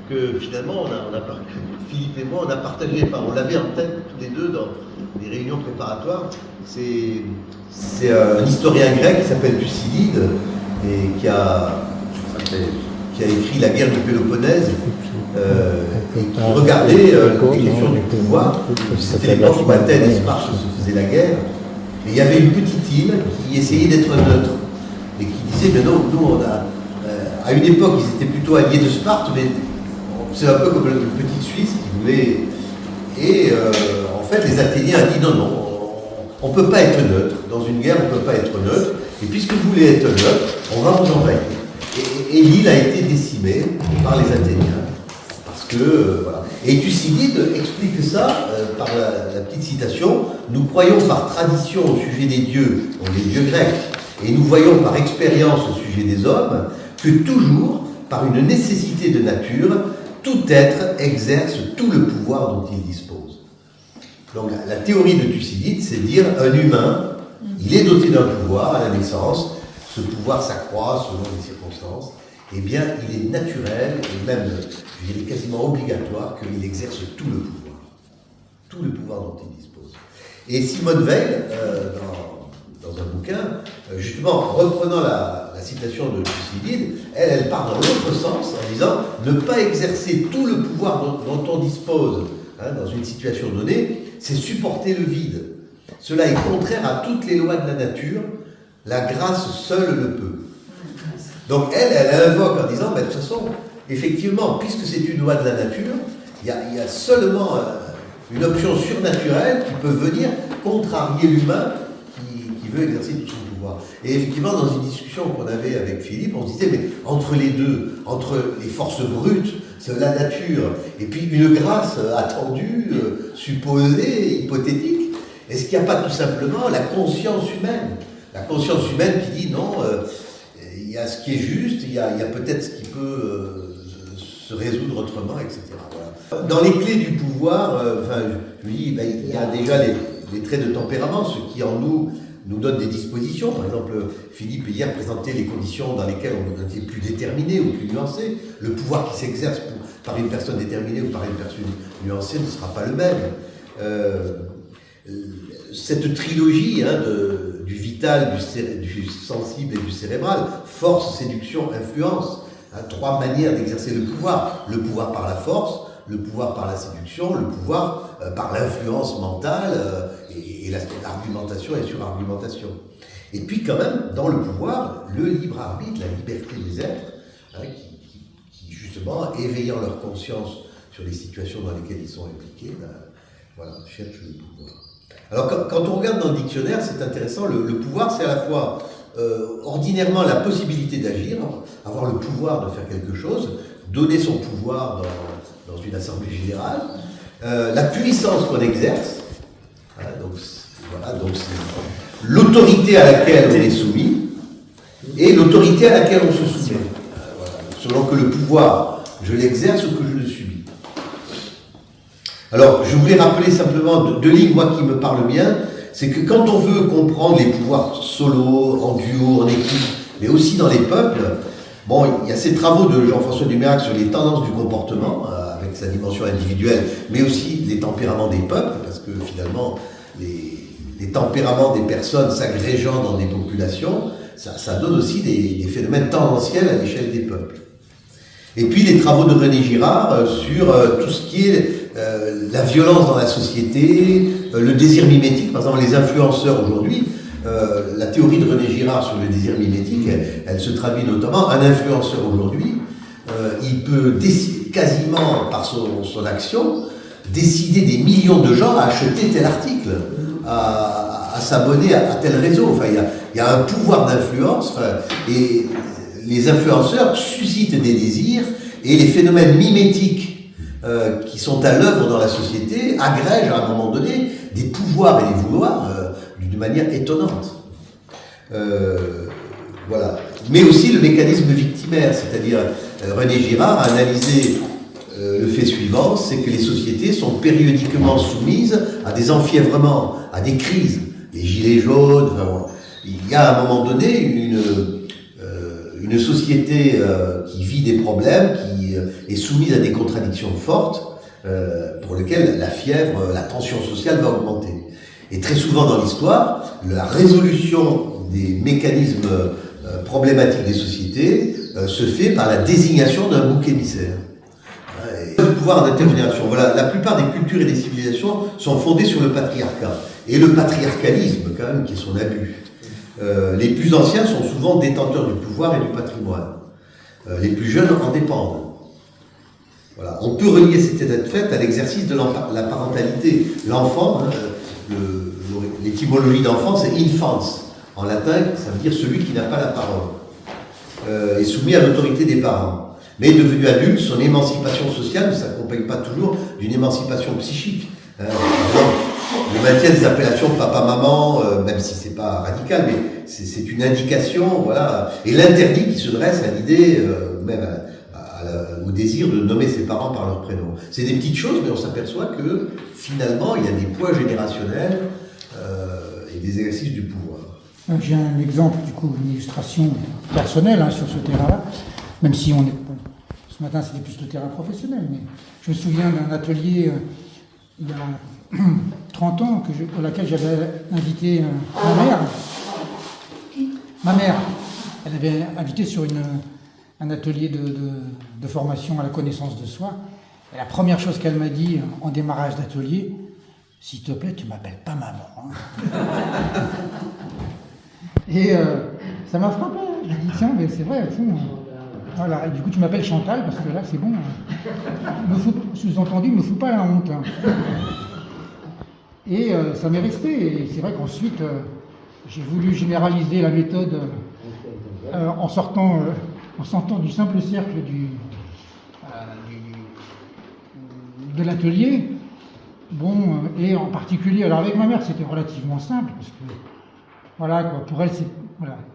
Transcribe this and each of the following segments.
que finalement, Philippe et moi, on a partagé, enfin, on l'avait en tête tous les deux dans des réunions préparatoires. C'est un historien grec qui s'appelle Thucydide et qui a écrit La guerre du Péloponnèse et qui regardait les questions du pouvoir. C'était l'époque où Athènes et Sparte se faisaient la guerre. Et il y avait une petite île qui essayait d'être neutre et qui disait, mais non, nous, on a... à une époque, ils étaient plutôt alliés de Sparte, mais c'est un peu comme le petit Suisse qui voulait... Et en fait, les Athéniens ont dit, non, non, on ne peut pas être neutre. Dans une guerre, on ne peut pas être neutre. Et puisque vous voulez être neutre, on va vous envahir. Et l'île a été décimée par les Athéniens. Parce que, voilà. Et Thucydide explique ça par la petite citation. Nous croyons par tradition au sujet des dieux, donc les dieux grecs, et nous voyons par expérience au sujet des hommes, que toujours, par une nécessité de nature, tout être exerce tout le pouvoir dont il dispose. Donc la théorie de Thucydide, c'est dire un humain, il est doté d'un pouvoir à la naissance, ce pouvoir s'accroît selon les circonstances, eh bien il est naturel et même, je dirais quasiment obligatoire qu'il exerce tout le pouvoir dont il dispose. Et Simone Weil, dans un bouquin, justement, reprenant la citation de Thucydide, elle part dans l'autre sens en disant ne pas exercer tout le pouvoir dont on dispose dans une situation donnée, c'est supporter le vide. Cela est contraire à toutes les lois de la nature, la grâce seule le peut. Donc elle invoque en disant, de toute façon, effectivement, puisque c'est une loi de la nature, il y a seulement une option surnaturelle qui peut venir contrarier l'humain qui veut exercer tout son pouvoir. Et effectivement, dans une discussion qu'on avait avec Philippe, on se disait, mais entre les deux, entre les forces brutes, c'est la nature, et puis une grâce attendue, supposée, hypothétique, est-ce qu'il n'y a pas tout simplement la conscience humaine? La conscience humaine qui dit non, il y a ce qui est juste, il y a peut-être ce qui peut se résoudre autrement, etc. Voilà. Dans les clés du pouvoir, je dis, il y a déjà les traits de tempérament, ce qui en nous donne des dispositions. Par exemple, Philippe hier présentait les conditions dans lesquelles on était plus déterminé ou plus nuancé. Le pouvoir qui s'exerce par une personne déterminée ou par une personne nuancée ne sera pas le même. Cette trilogie du vital, du sensible et du cérébral, force, séduction, influence, trois manières d'exercer le pouvoir. Le pouvoir par la force, le pouvoir par la séduction, le pouvoir par l'influence mentale et l'argumentation et surargumentation. Et puis quand même, dans le pouvoir, le libre arbitre, la liberté des êtres, qui justement, éveillant leur conscience sur les situations dans lesquelles ils sont impliqués, cherchent le pouvoir. Alors quand on regarde dans le dictionnaire, c'est intéressant, le pouvoir c'est à la fois ordinairement la possibilité d'agir, avoir le pouvoir de faire quelque chose, donner son pouvoir dans une assemblée générale, la puissance qu'on exerce, donc c'est l'autorité à laquelle on est soumis et l'autorité à laquelle on se soumet. Selon que le pouvoir, je l'exerce ou que je le subis. Alors, je voulais rappeler simplement deux lignes, moi, qui me parlent bien, c'est que quand on veut comprendre les pouvoirs solo, en duo, en équipe, mais aussi dans les peuples, bon, il y a ces travaux de Jean-François Dumérac sur les tendances du comportement, avec sa dimension individuelle, mais aussi les tempéraments des peuples, parce que finalement, les tempéraments des personnes s'agrégeant dans des populations, ça donne aussi des phénomènes tendanciels à l'échelle des peuples. Et puis les travaux de René Girard sur tout ce qui est la violence dans la société, le désir mimétique, par exemple les influenceurs aujourd'hui, la théorie de René Girard sur le désir mimétique, elle se traduit notamment, un influenceur aujourd'hui, il peut quasiment par son action, décider des millions de gens à acheter tel article, à s'abonner à tel réseau. Enfin, il y a un pouvoir d'influence, et les influenceurs suscitent des désirs, et les phénomènes mimétiques qui sont à l'œuvre dans la société agrègent à un moment donné des pouvoirs et des vouloirs d'une manière étonnante. Voilà. Mais aussi le mécanisme victimaire, c'est-à-dire René Girard a analysé le fait suivant, c'est que les sociétés sont périodiquement soumises à des enfièvrements, à des crises, les gilets jaunes, il y a à un moment donné une société qui vit des problèmes, qui est soumise à des contradictions fortes, pour lesquelles la fièvre, la tension sociale va augmenter. Et très souvent dans l'histoire, la résolution des mécanismes problématiques des sociétés se fait par la désignation d'un bouc émissaire. Le pouvoir d'intergénération. Voilà, la plupart des cultures et des civilisations sont fondées sur le patriarcat. Et le patriarcalisme, quand même, qui est son abus. Les plus anciens sont souvent détenteurs du pouvoir et du patrimoine. Les plus jeunes en dépendent. Voilà. On peut relier cet état de fait à l'exercice de la parentalité. L'enfant, l'étymologie d'enfant, c'est infans. En latin, ça veut dire celui qui n'a pas la parole. Est soumis à l'autorité des parents. Mais devenu adulte, son émancipation sociale ne s'accompagne pas toujours d'une émancipation psychique. Le maintien des appellations papa-maman, même si c'est pas radical, mais c'est une indication, voilà. Et l'interdit qui se dresse à l'idée, même au désir de nommer ses parents par leur prénom. C'est des petites choses, mais on s'aperçoit que finalement, il y a des poids générationnels et des exercices du pouvoir. J'ai un exemple, du coup, une illustration personnelle sur ce terrain-là, même si ce matin c'était plus le terrain professionnel, mais je me souviens d'un atelier il y a 30 ans pour laquelle j'avais invité ma mère. Ma mère, elle avait invité sur un atelier de formation à la connaissance de soi. Et la première chose qu'elle m'a dit en démarrage d'atelier, « S'il te plaît, tu m'appelles pas maman. » Et ça m'a frappé. J'ai dit, tiens, mais c'est vrai, au fond. Voilà, et du coup, tu m'appelles Chantal, parce que là, c'est bon. Sous-entendu, ne me fous pas la honte. Et ça m'est resté. Et c'est vrai qu'ensuite, j'ai voulu généraliser la méthode en sortant du simple cercle de l'atelier. Bon, et en particulier, alors avec ma mère, c'était relativement simple, parce que, voilà, quoi, pour elle,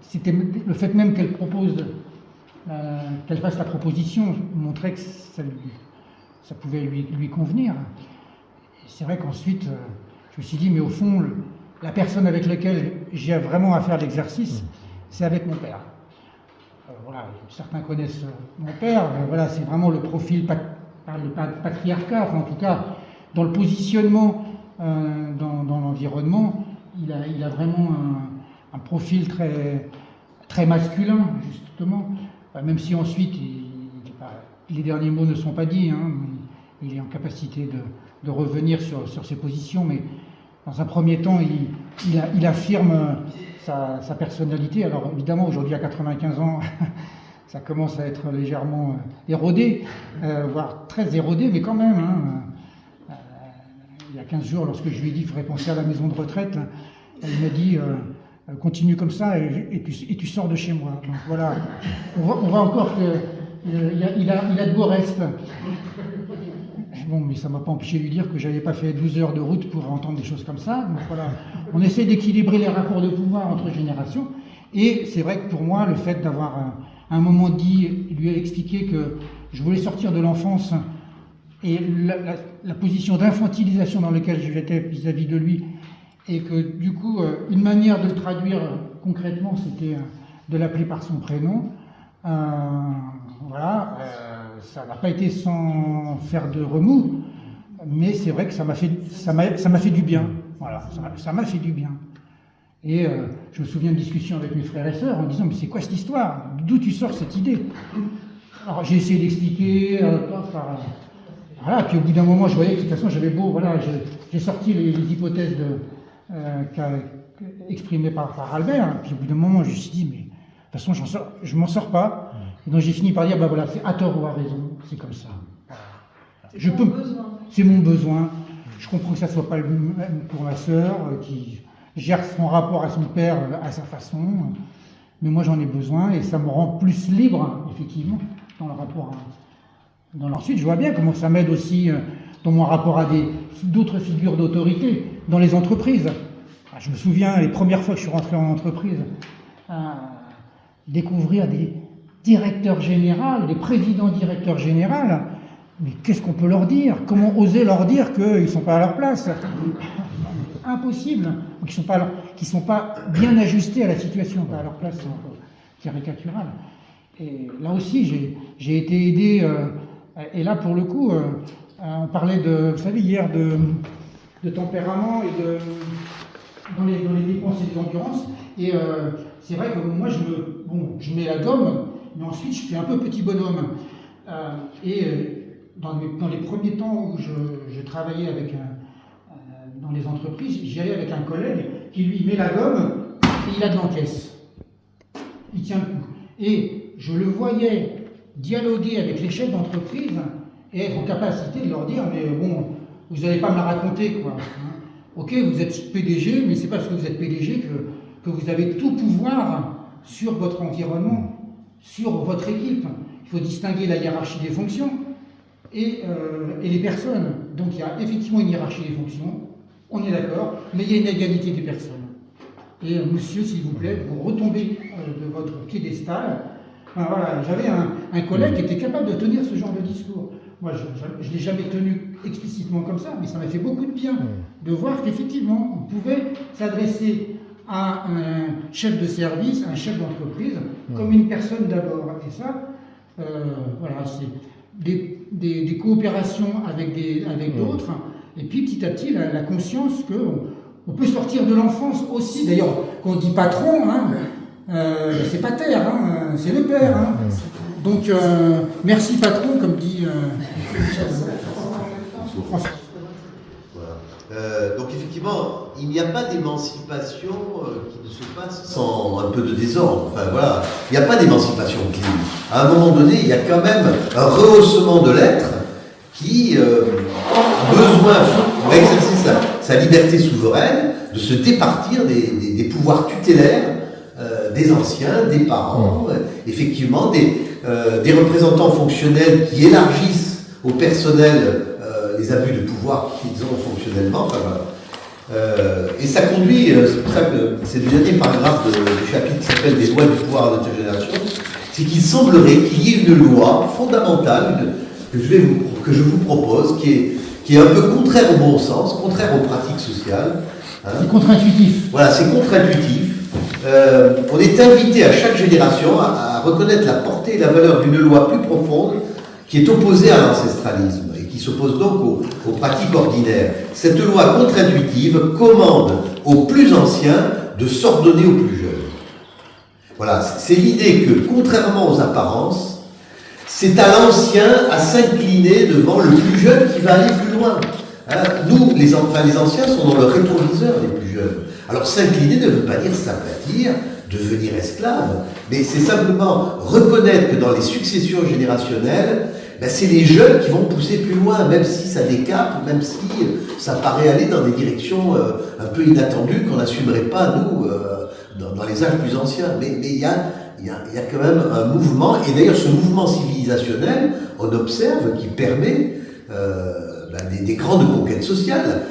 c'était le fait même qu'elle propose, qu'elle fasse la proposition, montrait que ça pouvait lui convenir. Et c'est vrai qu'ensuite, je me suis dit, mais au fond, la personne avec laquelle j'ai vraiment à faire l'exercice, c'est avec mon père. Voilà, certains connaissent mon père, voilà, c'est vraiment le profil patriarcat, enfin en tout cas, dans le positionnement dans l'environnement, il a vraiment un profil très masculin, justement, même si ensuite, les derniers mots ne sont pas dits, il est en capacité de revenir sur ses positions, mais dans un premier temps, il affirme sa personnalité. Alors évidemment, aujourd'hui à 95 ans, ça commence à être légèrement érodé, voire très érodé, mais quand même. Il y a 15 jours, lorsque je lui ai dit qu'il faudrait penser à la maison de retraite, il m'a dit continue comme ça et tu sors de chez moi. Donc voilà, on voit encore qu'il a de beaux restes. Bon, mais ça ne m'a pas empêché de lui dire que je n'avais pas fait 12 heures de route pour entendre des choses comme ça. Donc voilà, on essaie d'équilibrer les rapports de pouvoir entre générations. Et c'est vrai que pour moi, le fait d'avoir à un moment dit, lui expliquer que je voulais sortir de l'enfance et la position d'infantilisation dans laquelle j'étais vis-à-vis de lui, et que du coup, une manière de le traduire concrètement, c'était de l'appeler par son prénom. Voilà, ça n'a pas été sans faire de remous, mais c'est vrai que ça m'a fait du bien. Voilà, ça m'a fait du bien. Et je me souviens de discussions avec mes frères et sœurs en disant, mais c'est quoi cette histoire? D'où tu sors cette idée? Alors j'ai essayé d'expliquer, voilà, puis au bout d'un moment, je voyais que de toute façon, j'avais beau, voilà, j'ai sorti les hypothèses exprimées par Albert, puis au bout d'un moment, je me suis dit, mais de toute façon, je m'en sors pas. Et donc j'ai fini par dire, voilà, c'est à tort ou à raison, c'est comme ça. C'est mon besoin. Je comprends que ça soit pas le même pour ma sœur, qui gère son rapport à son père à sa façon, mais moi j'en ai besoin, et ça me rend plus libre, effectivement, dans le rapport Ensuite, je vois bien comment ça m'aide aussi dans mon rapport à d'autres figures d'autorité dans les entreprises. Je me souviens, les premières fois que je suis rentré en entreprise, découvrir des directeurs généraux, des présidents directeurs généraux. Mais qu'est-ce qu'on peut leur dire? Comment oser leur dire qu'ils ne sont pas à leur place? Impossible. Qu'ils ne sont pas bien ajustés à la situation, pas à leur place caricaturale. Et là aussi, j'ai été aidé, et là pour le coup, on parlait vous savez, hier de tempérament et dans les dépenses et les endurance. Et c'est vrai que moi, je mets la gomme, mais ensuite je fais un peu petit bonhomme. Dans les premiers temps où je travaillais dans les entreprises, j'y allais avec un collègue qui lui met la gomme et il a de l'encaisse. Il tient le coup. Et je le voyais dialoguer avec les chefs d'entreprise et être en capacité de leur dire, mais bon, vous n'allez pas me la raconter, quoi. Hein. Ok, vous êtes PDG, mais c'est pas parce que vous êtes PDG que vous avez tout pouvoir sur votre environnement, sur votre équipe. Il faut distinguer la hiérarchie des fonctions et les personnes. Donc il y a effectivement une hiérarchie des fonctions, on est d'accord, mais il y a une égalité des personnes. Et monsieur, s'il vous plaît, vous retombez de votre piédestal. Enfin, voilà, j'avais un collègue qui était capable de tenir ce genre de discours. Moi, je ne l'ai jamais tenu explicitement comme ça, mais ça m'a fait beaucoup de bien de voir qu'effectivement, on pouvait s'adresser à un chef de service, à un chef d'entreprise, comme une personne d'abord. Et ça, voilà, c'est des coopérations avec d'autres. Et puis petit à petit, la conscience qu'on peut sortir de l'enfance aussi. D'ailleurs, quand on dit patron, hein, c'est pas terre, hein, c'est le père. Hein. Donc, merci patron, comme dit François. Voilà. Donc effectivement, il n'y a pas d'émancipation qui ne se passe sans un peu de désordre. Enfin voilà, il n'y a pas d'émancipation clean. À un moment donné, il y a quand même un rehaussement de l'être qui a besoin, pour exercer sa liberté souveraine, de se départir des pouvoirs tutélaires des anciens, des parents, effectivement des représentants fonctionnels qui élargissent au personnel les abus de pouvoir qu'ils ont fonctionnellement. Enfin, voilà. Et ça conduit, c'est pour ça que c'est le dernier paragraphe du chapitre qui s'appelle des lois du pouvoir de notre génération, c'est qu'il semblerait qu'il y ait une loi fondamentale que je vous propose, qui est un peu contraire au bon sens, contraire aux pratiques sociales. Hein. C'est contre-intuitif. Voilà, c'est contre-intuitif. On est invité à chaque génération à reconnaître la portée et la valeur d'une loi plus profonde qui est opposée à l'ancestralisme et qui s'oppose donc aux pratiques ordinaires. Cette loi contre-intuitive commande aux plus anciens de s'ordonner aux plus jeunes. Voilà, c'est l'idée que, contrairement aux apparences, c'est à l'ancien à s'incliner devant le plus jeune qui va aller plus loin. Hein, nous, les anciens sont dans le rétroviseur des plus jeunes. Alors s'incliner ne veut pas dire s'aplatir, devenir esclave, mais c'est simplement reconnaître que dans les successions générationnelles, c'est les jeunes qui vont pousser plus loin, même si ça décape, même si ça paraît aller dans des directions un peu inattendues qu'on n'assumerait pas, nous, dans les âges plus anciens. Mais il y a quand même un mouvement, et d'ailleurs ce mouvement civilisationnel, on observe, qui permet des grandes conquêtes sociales.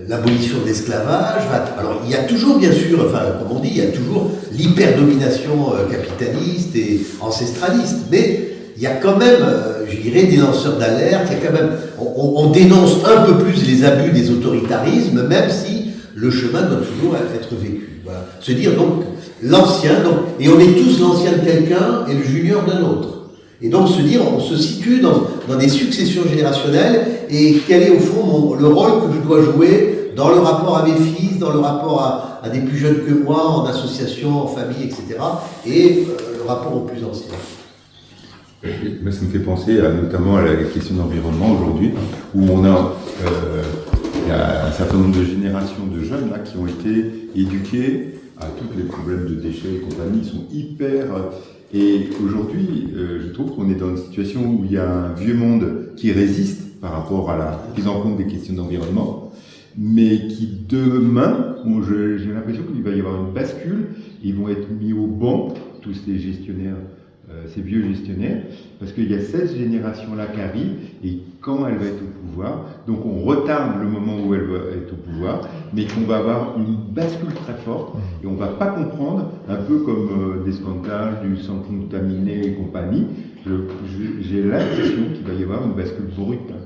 L'abolition de l'esclavage, alors il y a toujours bien sûr, comme on dit, il y a toujours l'hyperdomination capitaliste et ancestraliste, mais il y a quand même, je dirais, des lanceurs d'alerte, il y a quand même, on dénonce un peu plus les abus des autoritarismes, même si le chemin doit toujours être vécu. Voilà. Se dire donc, l'ancien, et on est tous l'ancien de quelqu'un et le junior d'un autre. Et donc se dire, on se situe dans des successions générationnelles, et quel est au fond le rôle que je dois jouer dans le rapport à mes fils, dans le rapport à des plus jeunes que moi, en association, en famille, etc. Et le rapport aux plus anciens. Moi, ça me fait penser notamment à la question d'environnement aujourd'hui, où on a il y a un certain nombre de générations de jeunes là, qui ont été éduqués à tous les problèmes de déchets et compagnie. Ils sont hyper... Et aujourd'hui, je trouve qu'on est dans une situation où il y a un vieux monde qui résiste par rapport à la prise en compte des questions d'environnement, mais qui demain, j'ai l'impression qu'il va y avoir une bascule, ils vont être mis au banc, tous ces gestionnaires, ces vieux gestionnaires, parce qu'il y a cette génération-là qui arrive, et quand elle va être au pouvoir, donc on retarde le moment où elle va être au pouvoir, mais qu'on va avoir une bascule très forte, et on ne va pas comprendre, un peu comme des scandales, du sang contaminé et compagnie, j'ai l'impression qu'il va y avoir une bascule brutale.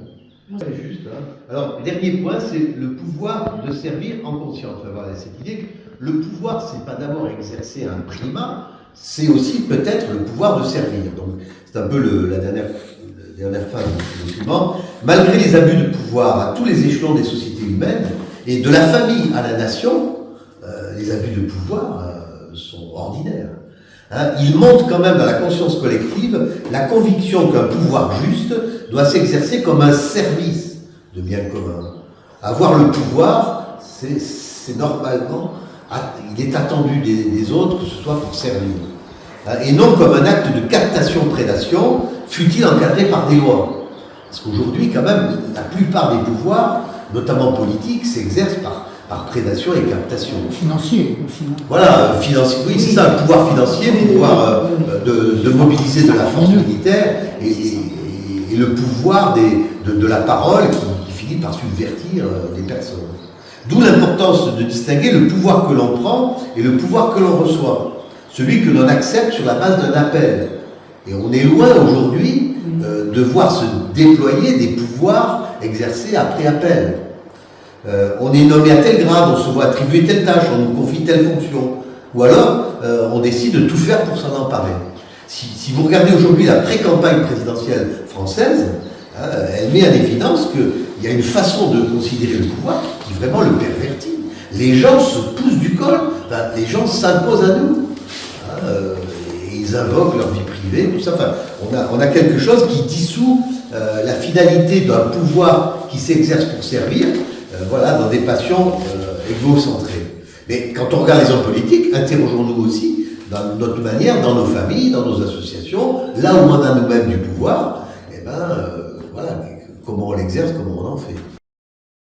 C'est juste. Hein. Alors, le dernier point, c'est le pouvoir de servir en conscience. Enfin, voilà, cette idée que le pouvoir, c'est pas d'abord exercer un primat, c'est aussi peut-être le pouvoir de servir. Donc, c'est un peu la dernière phase du document. Malgré les abus de pouvoir à tous les échelons des sociétés humaines, et de la famille à la nation, les abus de pouvoir sont ordinaires. Hein, il montre quand même dans la conscience collective la conviction qu'un pouvoir juste doit s'exercer comme un service de bien commun. Avoir le pouvoir, c'est normalement, il est attendu des autres que ce soit pour servir. Hein, et non comme un acte de captation-prédation, fût-il encadré par des lois. Parce qu'aujourd'hui, quand même, la plupart des pouvoirs, notamment politiques, s'exercent par prédation et captation. Financier aussi. Voilà, financier, oui, c'est ça, le pouvoir financier, le pouvoir de mobiliser de la force militaire et le pouvoir de la parole qui finit par subvertir des personnes. D'où l'importance de distinguer le pouvoir que l'on prend et le pouvoir que l'on reçoit. Celui que l'on accepte sur la base d'un appel. Et on est loin aujourd'hui de voir se déployer des pouvoirs exercés après appel. On est nommé à tel grade, on se voit attribuer telle tâche, on nous confie telle fonction. Ou alors, on décide de tout faire pour s'en emparer. Si vous regardez aujourd'hui la pré-campagne présidentielle française, elle met en évidence qu'il y a une façon de considérer le pouvoir qui vraiment le pervertit. Les gens se poussent du col, les gens s'imposent à nous. Et ils invoquent leur vie privée, tout ça. Enfin, on a quelque chose qui dissout la finalité d'un pouvoir qui s'exerce pour servir, voilà, dans des passions égocentrées. Mais quand on regarde les hommes politiques, interrogeons-nous aussi dans notre manière, dans nos familles, dans nos associations, là où on a nous-mêmes du pouvoir, voilà, comment on l'exerce, comment on en fait.